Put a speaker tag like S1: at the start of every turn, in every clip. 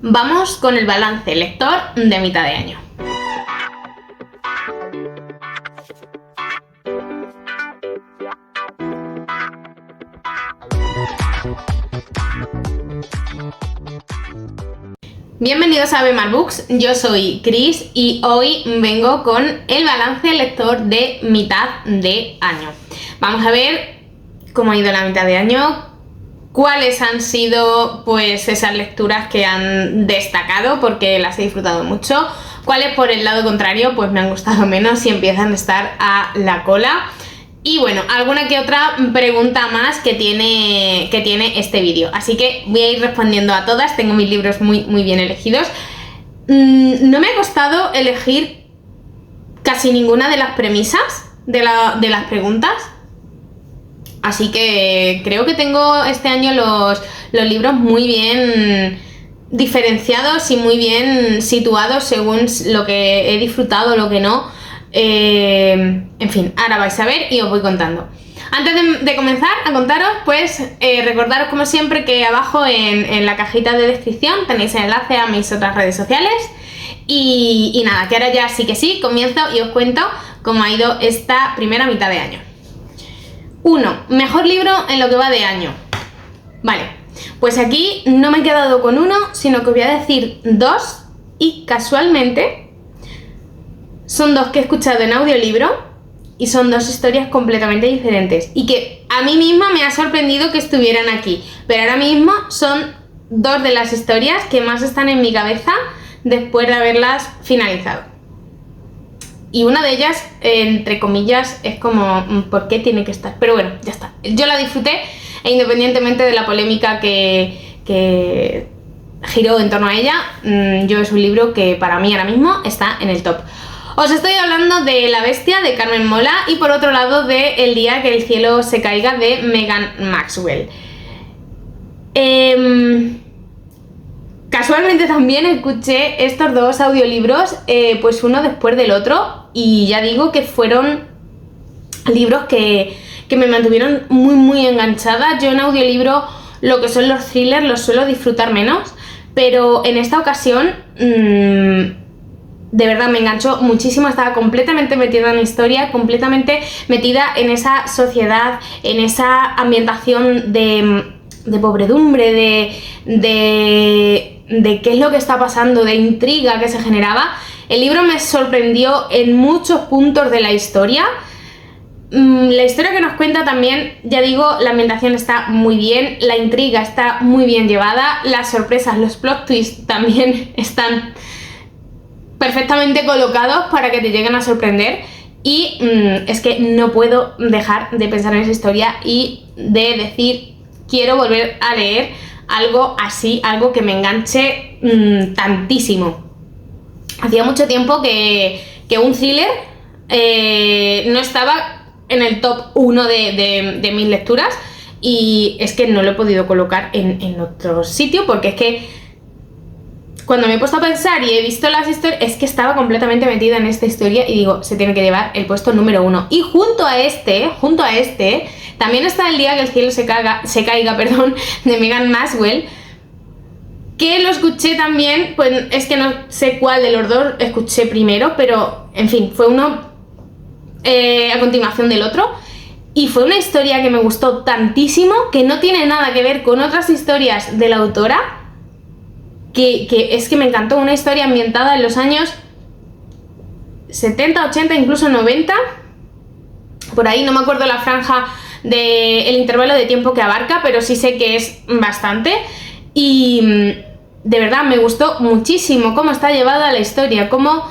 S1: Vamos con el balance lector de mitad de año. Bienvenidos a Bemar Books, yo soy Cris y hoy vengo con el balance lector de mitad de año. Vamos a ver cómo ha ido la mitad de año, cuáles han sido pues esas lecturas que han destacado porque las he disfrutado mucho, cuáles por el lado contrario pues me han gustado menos y empiezan a estar a la cola. Y bueno, alguna que otra pregunta más que tiene este vídeo. Así que voy a ir respondiendo a todas. Tengo mis libros muy bien elegidos. No me ha costado elegir casi ninguna de las premisas de las preguntas. Así que creo que tengo este año los libros muy bien diferenciados y muy bien situados según lo que he disfrutado, lo que no. En fin, ahora vais a ver y os voy contando. Antes de comenzar a contaros, pues recordaros como siempre que abajo en la cajita de descripción tenéis el enlace a mis otras redes sociales. Y nada, que ahora ya sí que sí, comienzo y os cuento cómo ha ido esta primera mitad de año. 1. Mejor libro en lo que va de año. Vale, pues aquí no me he quedado con uno, sino que os voy a decir dos y casualmente son dos que he escuchado en audiolibro y son dos historias completamente diferentes y que a mí misma me ha sorprendido que estuvieran aquí, pero ahora mismo son dos de las historias que más están en mi cabeza después de haberlas finalizado. Y una de ellas, entre comillas, es como, ¿por qué tiene que estar? Pero bueno, ya está. Yo la disfruté e independientemente de la polémica que giró en torno a ella, yo es un libro que para mí ahora mismo está en el top. Os estoy hablando de La bestia de Carmen Mola y por otro lado de El día que el cielo se caiga de Megan Maxwell. Casualmente también escuché estos dos audiolibros pues uno después del otro y ya digo que fueron libros que me mantuvieron muy enganchada. Yo en audiolibro lo que son los thrillers los suelo disfrutar menos, pero en esta ocasión de verdad me enganchó muchísimo, estaba completamente metida en la historia, completamente metida en esa sociedad, en esa ambientación de pobredumbre, de qué es lo que está pasando, de intriga que se generaba. El libro me sorprendió en muchos puntos de la historia. La historia que nos cuenta también, ya digo, la ambientación está muy bien, la intriga está muy bien llevada, las sorpresas, los plot twists también están perfectamente colocados para que te lleguen a sorprender y es que no puedo dejar de pensar en esa historia y de decir quiero volver a leer algo así, algo que me enganche tantísimo. Hacía mucho tiempo que un thriller no estaba en el top 1 de mis lecturas y es que no lo he podido colocar en otro sitio porque es que cuando me he puesto a pensar y he visto las historias, es que estaba completamente metida en esta historia y digo, se tiene que llevar el puesto número 1. Y junto a este, también está El día que el cielo se caiga, de Megan Maxwell, que lo escuché también, pues es que no sé cuál de los dos escuché primero, pero en fin, fue uno a continuación del otro. Y fue una historia que me gustó tantísimo, que no tiene nada que ver con otras historias de la autora, que es que me encantó. Una historia ambientada en los años 70, 80, incluso 90, por ahí, no me acuerdo la franja del intervalo de tiempo que abarca, pero sí sé que es bastante y de verdad me gustó muchísimo cómo está llevada la historia, cómo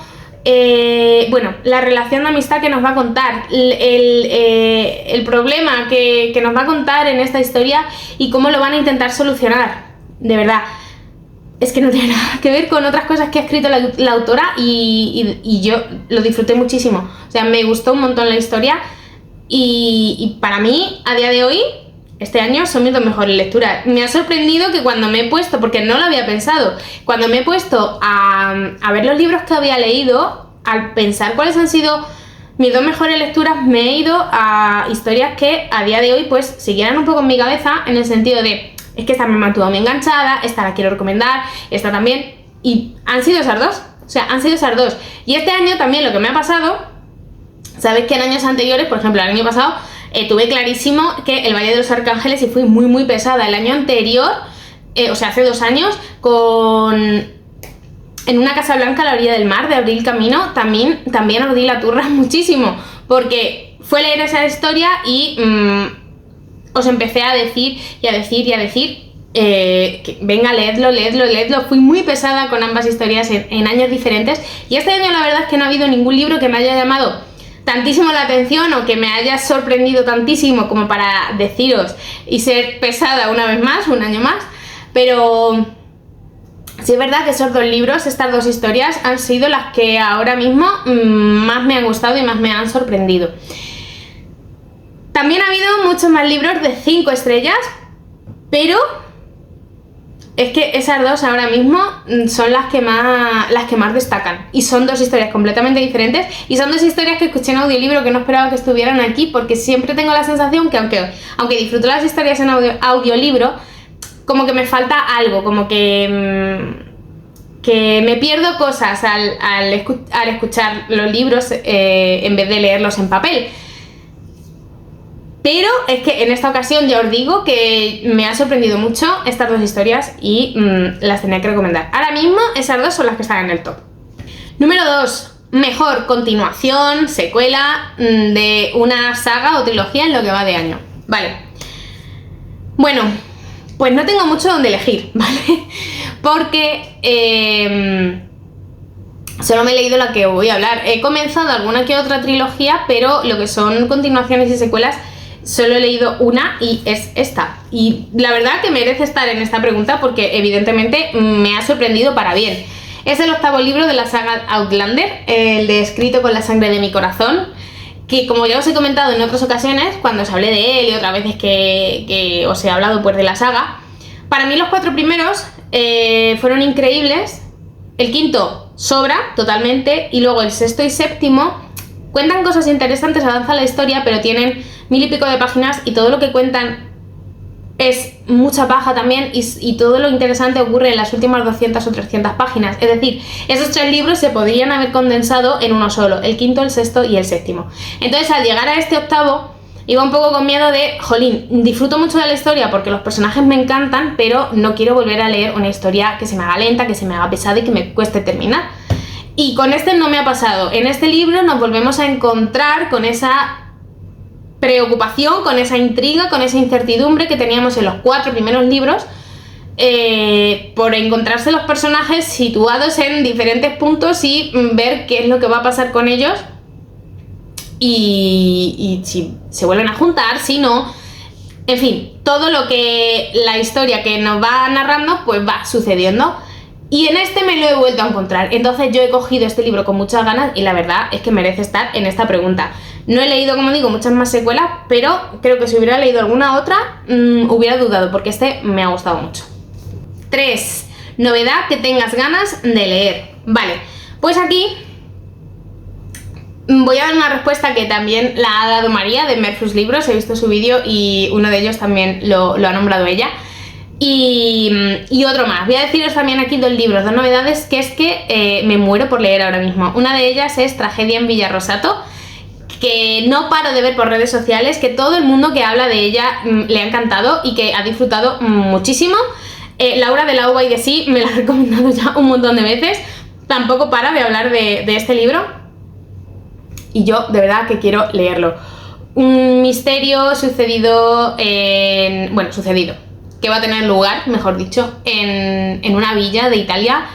S1: bueno, la relación de amistad que nos va a contar, el problema que nos va a contar en esta historia y cómo lo van a intentar solucionar. De verdad, es que no tiene nada que ver con otras cosas que ha escrito la autora y yo lo disfruté muchísimo. O sea, me gustó un montón la historia y para mí, a día de hoy, este año son mis dos mejores lecturas. Me ha sorprendido que cuando me he puesto, porque no lo había pensado, cuando me he puesto a ver los libros que había leído, al pensar cuáles han sido mis dos mejores lecturas, me he ido a historias que a día de hoy pues siguieran un poco en mi cabeza, en el sentido de es que esta me mantuvo muy enganchada, esta la quiero recomendar, esta también, y han sido esas dos, o sea, han sido esas dos. Y este año también lo que me ha pasado, sabéis que en años anteriores, por ejemplo el año pasado, tuve clarísimo que El Valle de los Arcángeles y fui muy muy pesada. El año anterior, o sea, hace 2 años, en una casa blanca a la orilla del mar de Abril Camino, también ardí la turra muchísimo, porque fue leer esa historia y os empecé a decir y a decir y a decir que venga, leedlo. Fui muy pesada con ambas historias en años diferentes, y este año la verdad es que no ha habido ningún libro que me haya llamado tantísimo la atención o que me haya sorprendido tantísimo como para deciros y ser pesada una vez más, un año más, pero sí es verdad que esos 2 libros, estas 2 historias, han sido las que ahora mismo más me han gustado y más me han sorprendido. También ha habido muchos más libros de 5 estrellas, pero es que esas 2 ahora mismo son las que más destacan, y son 2 historias completamente diferentes, y son 2 historias que escuché en audiolibro que no esperaba que estuvieran aquí, porque siempre tengo la sensación que aunque disfruto las historias en audiolibro, como que me falta algo, como que me pierdo cosas al escuchar los libros en vez de leerlos en papel. Pero es que en esta ocasión ya os digo que me ha sorprendido mucho estas 2 historias y las tenía que recomendar. Ahora mismo esas 2 son las que están en el top. Número 2. Mejor continuación, secuela de una saga o trilogía en lo que va de año. Vale. Bueno, pues no tengo mucho donde elegir, ¿vale? Porque solo me he leído la que voy a hablar. He comenzado alguna que otra trilogía, pero lo que son continuaciones y secuelas solo he leído una, y es esta. Y la verdad que merece estar en esta pregunta porque evidentemente me ha sorprendido para bien. Es el 8º libro de la saga Outlander, el de Escrito con la sangre de mi corazón, que como ya os he comentado en otras ocasiones, cuando os hablé de él y otras veces que os he hablado pues de la saga, para mí los 4 primeros fueron increíbles, el 5º sobra totalmente, y luego el 6º y 7º cuentan cosas interesantes, avanza la historia, pero tienen 1000 y pico de páginas y todo lo que cuentan es mucha paja también, y todo lo interesante ocurre en las últimas 200 o 300 páginas. Es decir, esos 3 libros se podrían haber condensado en uno solo, el 5º, el 6º y el 7º. Entonces, al llegar a este 8º, iba un poco con miedo de, jolín, disfruto mucho de la historia porque los personajes me encantan, pero no quiero volver a leer una historia que se me haga lenta, que se me haga pesada y que me cueste terminar. Y con este no me ha pasado. En este libro nos volvemos a encontrar con esa preocupación, con esa intriga, con esa incertidumbre que teníamos en los 4 primeros libros, por encontrarse los personajes situados en diferentes puntos y ver qué es lo que va a pasar con ellos y si se vuelven a juntar, si no, en fin, todo lo que la historia que nos va narrando pues va sucediendo. Y en este me lo he vuelto a encontrar. Entonces yo he cogido este libro con muchas ganas y la verdad es que merece estar en esta pregunta. No he leído, como digo, muchas más secuelas, pero creo que si hubiera leído alguna otra, hubiera dudado, porque este me ha gustado mucho. 3. Novedad que tengas ganas de leer. Vale, pues aquí voy a dar una respuesta que también la ha dado María de Merfus Libros. He visto su vídeo y uno de ellos también lo ha nombrado ella. Y otro más. Voy a deciros también aquí 2 libros, 2 novedades que es que me muero por leer ahora mismo. Una de ellas es Tragedia en Villarrosato, que no paro de ver por redes sociales, que todo el mundo que habla de ella le ha encantado y que ha disfrutado muchísimo. Laura de la Uva y de Sí me la ha recomendado ya un montón de veces, tampoco para de hablar de este libro, y yo de verdad que quiero leerlo. Un misterio sucedido, que va a tener lugar, mejor dicho, en una villa de Italia,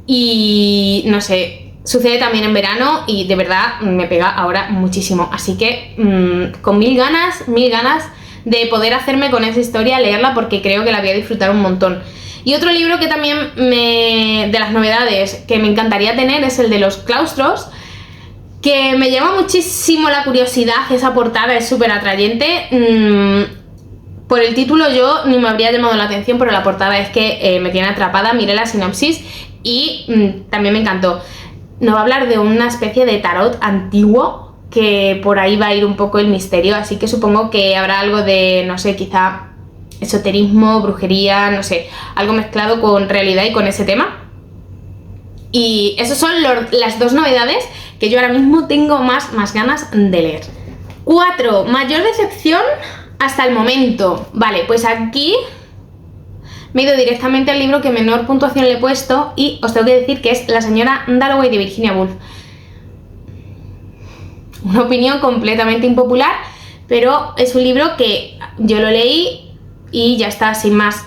S1: y no sé, sucede también en verano y de verdad me pega ahora muchísimo, así que con mil ganas de poder hacerme con esa historia, leerla, porque creo que la voy a disfrutar un montón. Y otro libro que también de las novedades que me encantaría tener es el de Los Claustros, que me llama muchísimo la curiosidad. Esa portada es súper atrayente. Por el título yo ni me habría llamado la atención, pero la portada es que me tiene atrapada. Miré la sinopsis y también me encantó. Nos va a hablar de una especie de tarot antiguo, que por ahí va a ir un poco el misterio, así que supongo que habrá algo de, no sé, quizá esoterismo, brujería, no sé, algo mezclado con realidad y con ese tema. Y esas son las dos novedades que yo ahora mismo tengo más ganas de leer. 4. Mayor decepción hasta el momento. Vale, pues aquí me he ido directamente al libro que menor puntuación le he puesto y os tengo que decir que es La señora Dalloway de Virginia Woolf. Una opinión completamente impopular, pero es un libro que yo lo leí y ya está, sin más.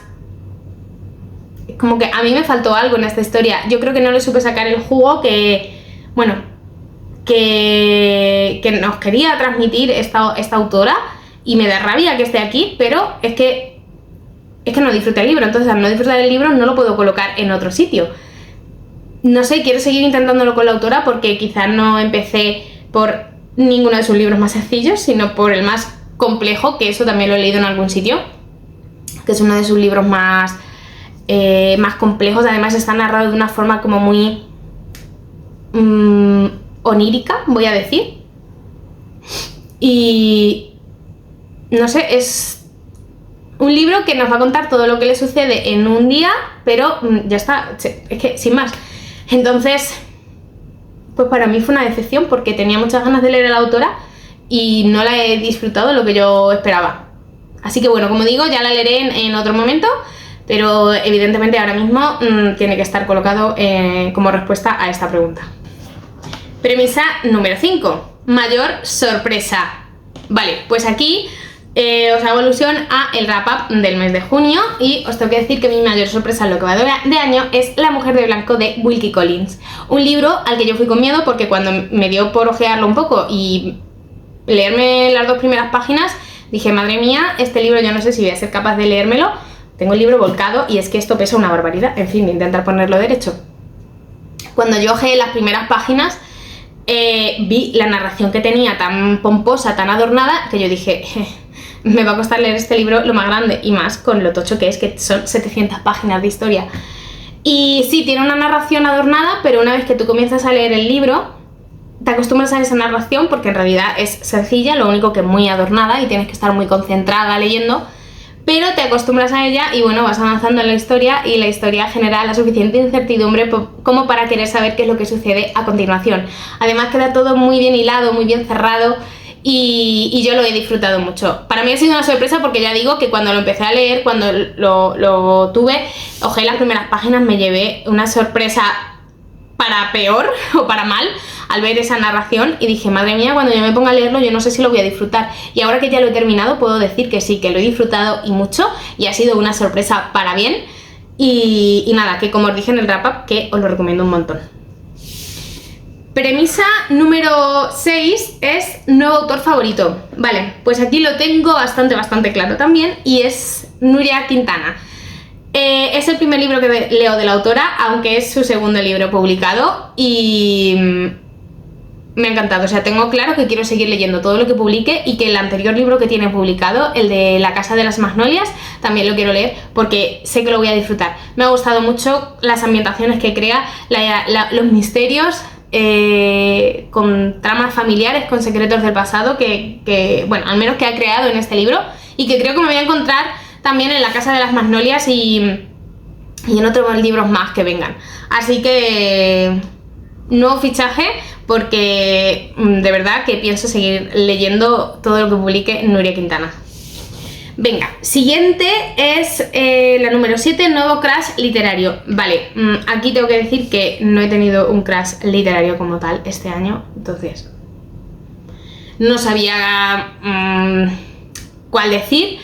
S1: Como que a mí me faltó algo en esta historia. Yo creo que no le supe sacar el jugo que, bueno, que nos quería transmitir esta autora, y me da rabia que esté aquí, pero es que no disfruté el libro. Entonces, al no disfrutar el libro no lo puedo colocar en otro sitio. No sé, quiero seguir intentándolo con la autora porque quizás no empecé por ninguno de sus libros más sencillos, sino por el más complejo, que eso también lo he leído en algún sitio, que es uno de sus libros más complejos. Además está narrado de una forma como muy onírica, voy a decir, y no sé, es un libro que nos va a contar todo lo que le sucede en un día, pero ya está, es que sin más. Entonces, pues para mí fue una decepción porque tenía muchas ganas de leer a la autora y no la he disfrutado lo que yo esperaba. Así que bueno, como digo, ya la leeré en otro momento, pero evidentemente ahora mismo tiene que estar colocado como respuesta a esta pregunta. Premisa número 5. Mayor sorpresa. Vale, pues aquí os hago alusión a el wrap-up del mes de junio y os tengo que decir que mi mayor sorpresa en lo que va de año es La mujer de blanco de Wilkie Collins. Un libro al que yo fui con miedo porque cuando me dio por ojearlo un poco y leerme las 2 primeras páginas, dije, madre mía, este libro yo no sé si voy a ser capaz de leérmelo. Tengo el libro volcado y es que esto pesa una barbaridad. En fin, voy a intentar ponerlo derecho. Cuando yo ojeé las primeras páginas, vi la narración que tenía tan pomposa, tan adornada, que yo dije, me va a costar leer este libro lo más grande, y más con lo tocho que son 700 páginas de historia. Y sí, tiene una narración adornada, pero una vez que tú comienzas a leer el libro, te acostumbras a esa narración porque en realidad es sencilla, lo único que es muy adornada y tienes que estar muy concentrada leyendo, pero te acostumbras a ella y bueno, vas avanzando en la historia y la historia genera la suficiente incertidumbre como para querer saber qué es lo que sucede a continuación. Además queda todo muy bien hilado, muy bien cerrado y yo lo he disfrutado mucho. Para mí ha sido una sorpresa porque ya digo que cuando lo empecé a leer, cuando lo tuve, ojeé las primeras páginas, me llevé una sorpresa para peor o para mal al ver esa narración y dije, madre mía, cuando yo me ponga a leerlo yo no sé si lo voy a disfrutar, y ahora que ya lo he terminado puedo decir que sí, que lo he disfrutado y mucho, y ha sido una sorpresa para bien y nada, que como os dije en el wrap-up, que os lo recomiendo un montón. Premisa número 6 es nuevo autor favorito. Vale, pues aquí lo tengo bastante claro también y es Núria Quintana. Es el primer libro que leo de la autora, aunque es su segundo libro publicado y me ha encantado. O sea, tengo claro que quiero seguir leyendo todo lo que publique y que el anterior libro que tiene publicado, el de La casa de las magnolias, también lo quiero leer porque sé que lo voy a disfrutar. Me ha gustado mucho las ambientaciones que crea, los misterios, con tramas familiares, con secretos del pasado que, bueno, al menos que ha creado en este libro y que creo que me voy a encontrar también en La casa de las magnolias y en otros libros más que vengan. Así que nuevo fichaje porque de verdad que pienso seguir leyendo todo lo que publique Núria Quintana. Venga, siguiente es la número 7, nuevo crush literario. Vale, aquí tengo que decir que no he tenido un crush literario como tal este año, entonces no sabía cuál decir.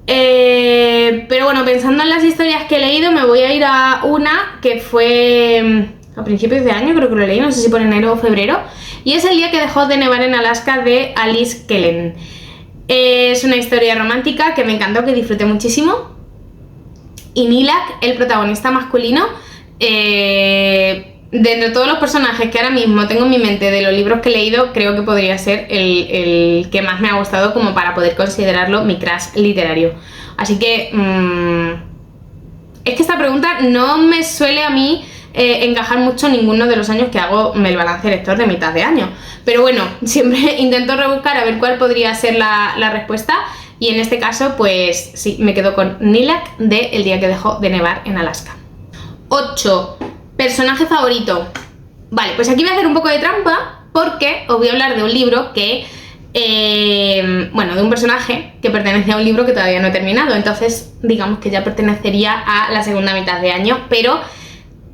S1: Pero bueno, pensando en las historias que he leído, me voy a ir a una que fue a principios de año, creo que lo leí, no sé si por enero o febrero, y es El día que dejó de nevar en Alaska de Alice Kellen. Es una historia romántica que me encantó, que disfruté muchísimo, y Nilak, el protagonista masculino, de entre todos los personajes que ahora mismo tengo en mi mente de los libros que he leído, creo que podría ser el que más me ha gustado como para poder considerarlo mi crush literario. Así que es que esta pregunta no me suele a mí encajar mucho ninguno de los años que hago el balance lector de mitad de año, pero bueno, siempre intento rebuscar a ver cuál podría ser la respuesta Y en este caso, pues sí, me quedo con Nilak de El día que dejó de nevar en Alaska. 8. Personaje favorito. Vale, pues aquí voy a hacer un poco de trampa porque os voy a hablar de un libro que... bueno, de un personaje que pertenece a un libro que todavía no he terminado. Entonces, digamos que ya pertenecería a la segunda mitad de año. Pero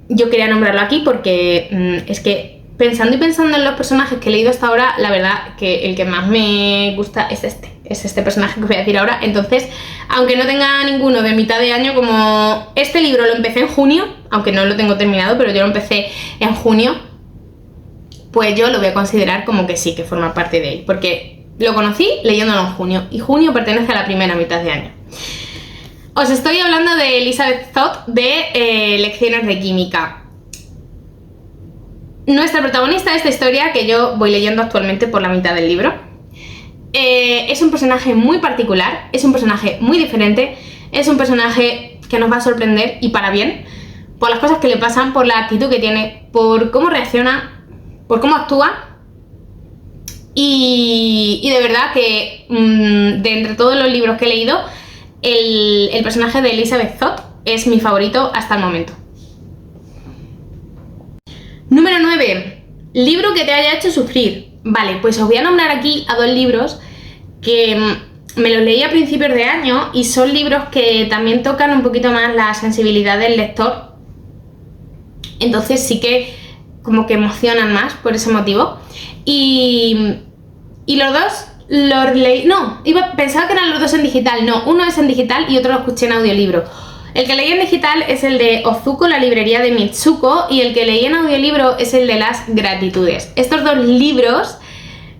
S1: yo quería nombrarlo aquí porque es que... Pensando en los personajes que he leído hasta ahora, la verdad que el que más me gusta es este personaje que voy a decir ahora. Entonces, aunque no tenga ninguno de mitad de año, como este libro lo empecé en junio, aunque no lo tengo terminado, pero yo lo empecé en junio, pues yo lo voy a considerar como que sí, que forma parte de él, porque lo conocí leyéndolo en junio, y junio pertenece a la primera mitad de año. Os estoy hablando de Elizabeth Zott de Lecciones de Química. Nuestra protagonista de esta historia, que yo voy leyendo actualmente por la mitad del libro, es un personaje muy particular, es un personaje muy diferente, es un personaje que nos va a sorprender y para bien, por las cosas que le pasan, por la actitud que tiene, por cómo reacciona, por cómo actúa. Y de verdad que de entre todos los libros que he leído, el personaje de Elizabeth Zott es mi favorito hasta el momento. Número 9. Libro que te haya hecho sufrir. Vale, pues os voy a nombrar aquí a dos libros que me los leí a principios de año y son libros que también tocan un poquito más la sensibilidad del lector. Entonces sí que como que emocionan más por ese motivo. Y los dos los leí... No, pensaba que eran los dos en digital. No, uno es en digital y otro lo escuché en audiolibro. El que leí en digital es el de Ozuko, la librería de Mitsuko, y el que leí en audiolibro es el de Las Gratitudes. Estos dos libros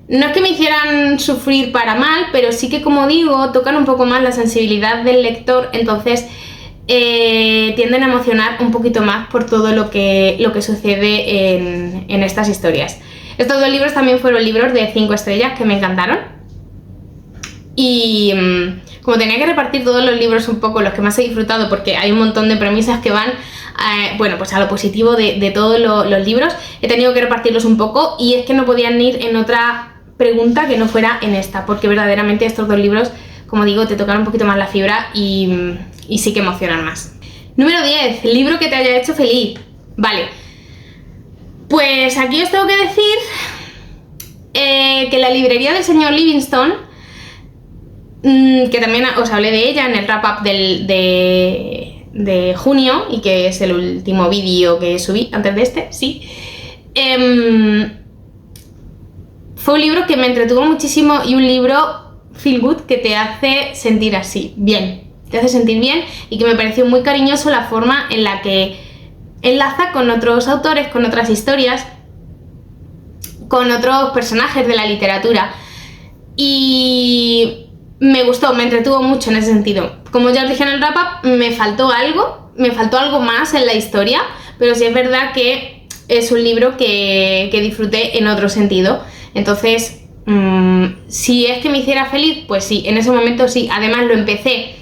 S1: no es que me hicieran sufrir para mal, pero sí que, como digo, tocan un poco más la sensibilidad del lector, entonces tienden a emocionar un poquito más por todo lo que sucede en estas historias. Estos dos libros también fueron libros de 5 estrellas que me encantaron. Y como tenía que repartir todos los libros un poco los que más he disfrutado, porque hay un montón de premisas que van bueno, pues a lo positivo de todos los libros, he tenido que repartirlos un poco y es que no podían ir en otra pregunta que no fuera en esta, porque verdaderamente estos dos libros, como digo, te tocan un poquito más la fibra y sí que emocionan más. Número 10. Libro que te haya hecho feliz. Vale, pues aquí os tengo que decir que la librería del señor Livingstone, que también os hablé de ella en el wrap-up de junio y que es el último vídeo que subí antes de este, sí. Fue un libro que me entretuvo muchísimo y un libro feel good que te hace sentir así, bien. Te hace sentir bien y que me pareció muy cariñoso la forma en la que enlaza con otros autores, con otras historias, con otros personajes de la literatura. Y me gustó, me entretuvo mucho en ese sentido. Como ya os dije en el wrap-up, me faltó algo más en la historia, pero sí es verdad que es un libro que disfruté en otro sentido. Entonces, si es que me hiciera feliz, pues sí, en ese momento sí. Además lo empecé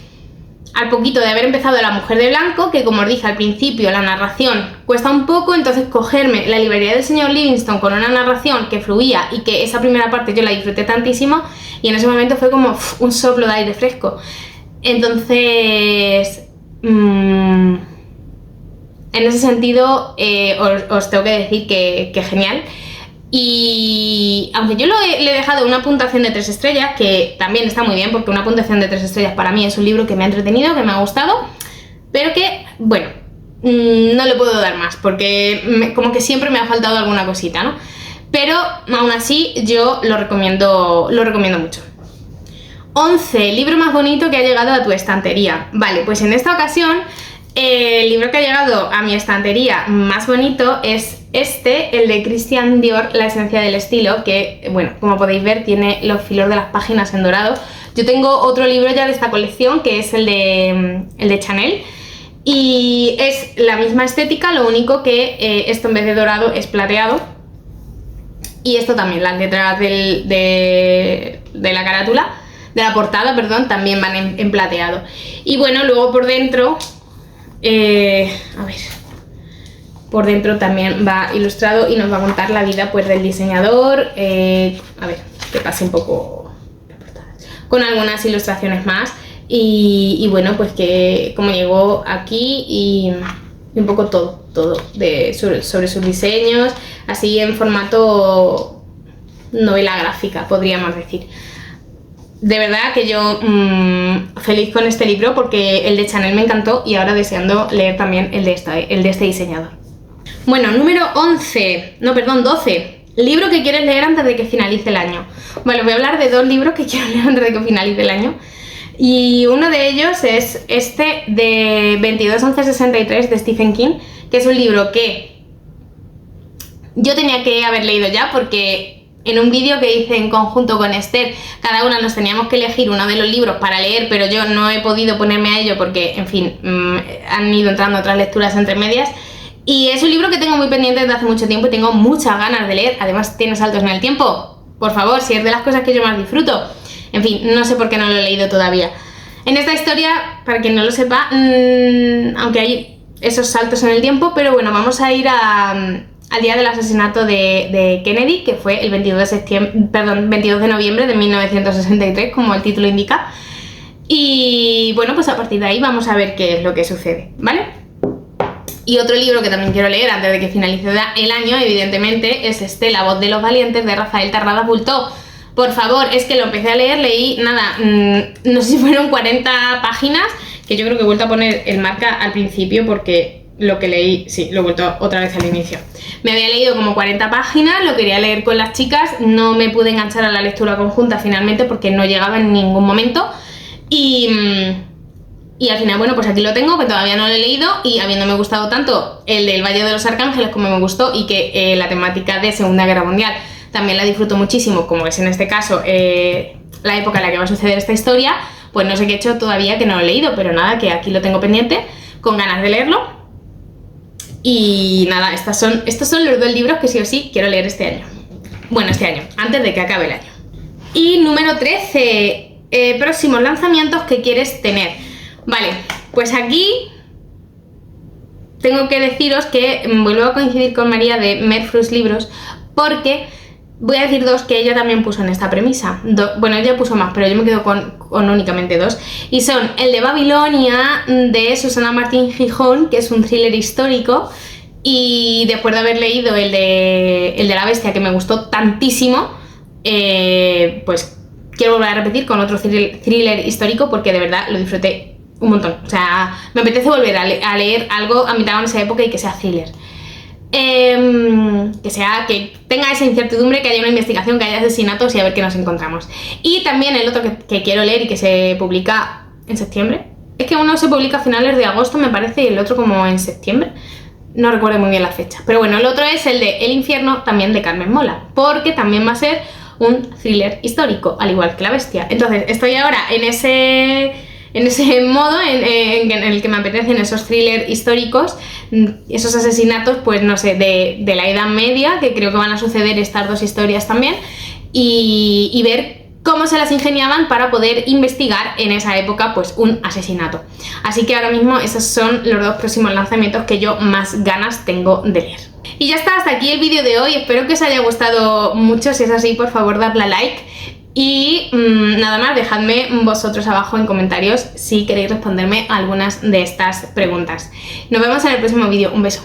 S1: al poquito de haber empezado La Mujer de Blanco, que como os dije al principio, la narración cuesta un poco, entonces cogerme la librería del señor Livingstone con una narración que fluía y que esa primera parte yo la disfruté tantísimo, y en ese momento fue como un soplo de aire fresco. Entonces, en ese sentido, os tengo que decir que genial. Y aunque yo le he dejado una puntuación de 3 estrellas, que también está muy bien, porque una puntuación de 3 estrellas para mí es un libro que me ha entretenido, que me ha gustado, pero que, bueno, no le puedo dar más, porque como que siempre me ha faltado alguna cosita, ¿no? Pero aún así yo lo recomiendo mucho. 11. Libro más bonito que ha llegado a tu estantería. Vale, pues en esta ocasión el libro que ha llegado a mi estantería más bonito es el de Christian Dior, La esencia del estilo, que, bueno, como podéis ver, tiene los filos de las páginas en dorado. Yo tengo otro libro ya de esta colección, que es el de Chanel, y es la misma estética, lo único que esto en vez de dorado es plateado. Y esto también, las letras de la carátula, de la portada, perdón, también van en plateado. Y bueno, luego por dentro... a ver, por dentro también va ilustrado y nos va a contar la vida, pues, del diseñador. A ver, que pase un poco con algunas ilustraciones más. Y bueno, pues que como llegó aquí y un poco todo sobre sus diseños, así en formato novela gráfica, podríamos decir. De verdad que yo feliz con este libro porque el de Chanel me encantó y ahora deseando leer también el de este diseñador. Bueno, número 12. Libro que quieres leer antes de que finalice el año. Bueno, voy a hablar de 2 libros que quiero leer antes de que finalice el año. Y uno de ellos es este de 22-11-63 de Stephen King, que es un libro que yo tenía que haber leído ya porque en un vídeo que hice en conjunto con Esther, cada una nos teníamos que elegir uno de los libros para leer, pero yo no he podido ponerme a ello porque, en fin, han ido entrando otras lecturas entre medias. Y es un libro que tengo muy pendiente desde hace mucho tiempo y tengo muchas ganas de leer. Además tiene saltos en el tiempo, por favor, si es de las cosas que yo más disfruto. En fin, no sé por qué no lo he leído todavía. En esta historia, para quien no lo sepa, aunque hay esos saltos en el tiempo, pero bueno, vamos a ir al día del asesinato de Kennedy, que fue el 22 de noviembre de 1963, como el título indica. Y bueno, pues a partir de ahí vamos a ver qué es lo que sucede, ¿vale? Y otro libro que también quiero leer antes de que finalice el año, evidentemente, es La voz de los valientes de Rafael Terrada Bultó. Por favor, es que lo empecé a leer, leí, nada, no sé si fueron 40 páginas, que yo creo que he vuelto a poner el marca al principio porque lo que leí, sí, lo he vuelto otra vez al inicio. Me había leído como 40 páginas, lo quería leer con las chicas, no me pude enganchar a la lectura conjunta finalmente porque no llegaba en ningún momento. Y al final, bueno, pues aquí lo tengo, que todavía no lo he leído y habiéndome gustado tanto el del Valle de los Arcángeles como me gustó y que la temática de Segunda Guerra Mundial también la disfruto muchísimo, como es en este caso la época en la que va a suceder esta historia, pues no sé qué he hecho todavía que no lo he leído, pero nada, que aquí lo tengo pendiente, con ganas de leerlo. Y nada, estos son los 2 libros que sí o sí quiero leer este año. Bueno, este año, antes de que acabe el año. Y número 13, próximos lanzamientos que quieres tener. Vale, pues aquí tengo que deciros que vuelvo a coincidir con María de Medfrus Libros porque voy a decir 2 que ella también puso en esta premisa. Bueno, ella puso más, pero yo me quedo con únicamente 2. Y son el de Babilonia de Susana Martín Gijón, que es un thriller histórico. Y después de haber leído el de La Bestia, que me gustó tantísimo, pues quiero volver a repetir con otro thriller histórico porque de verdad lo disfruté un montón. O sea, me apetece volver a leer algo ambientado en esa época y que sea thriller. Que tenga esa incertidumbre, que haya una investigación, que haya asesinatos y a ver qué nos encontramos. Y también el otro que quiero leer y que se publica en septiembre. Es que uno se publica a finales de agosto, me parece, y el otro como en septiembre. No recuerdo muy bien la fecha. Pero bueno, el otro es el de El infierno, también de Carmen Mola, porque también va a ser un thriller histórico, al igual que La Bestia. Entonces, estoy ahora en ese modo en el que me apetecen esos thrillers históricos, esos asesinatos, pues no sé, de la Edad Media, que creo que van a suceder estas 2 historias también, y ver cómo se las ingeniaban para poder investigar en esa época pues un asesinato. Así que ahora mismo esos son los 2 próximos lanzamientos que yo más ganas tengo de leer. Y ya está, hasta aquí el vídeo de hoy, espero que os haya gustado mucho, si es así por favor dadle a like. Y nada más, dejadme vosotros abajo en comentarios si queréis responderme a algunas de estas preguntas. Nos vemos en el próximo vídeo, un beso.